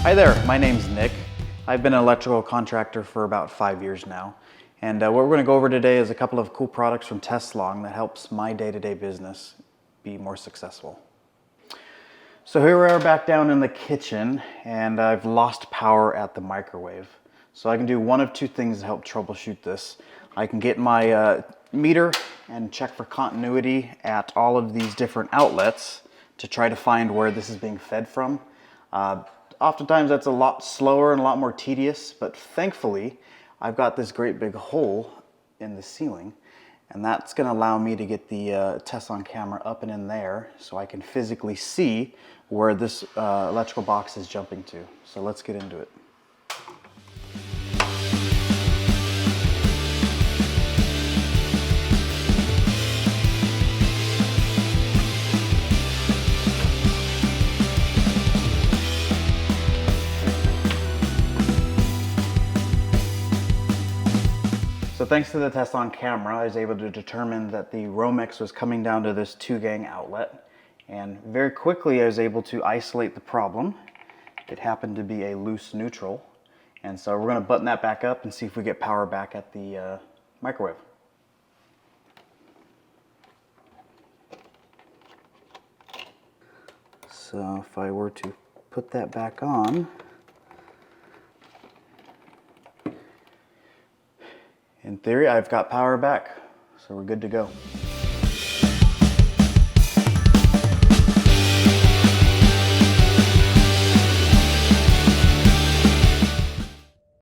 Hi there, my name's Nick. I've been an electrical contractor for about 5 years now. And what we're going to go over today is a couple of cool products from Teslong that helps my day-to-day business be more successful. So here we are back down in the kitchen, and I've lost power at the microwave. So I can do one of two things to help troubleshoot this. I can get my meter and check for continuity at all of these different outlets to try to find where this is being fed from. Oftentimes that's a lot slower and a lot more tedious, but thankfully I've got this great big hole in the ceiling, and that's going to allow me to get the Teslong camera up and in there so I can physically see where this electrical box is jumping to. So let's get into it. So thanks to the Teslong camera, I was able to determine that the Romex was coming down to this 2-gang outlet. And very quickly I was able to isolate the problem. It happened to be a loose neutral. And so we're going to button that back up and see if we get power back at the microwave. So if I were to put that back on, in theory, I've got power back, so we're good to go.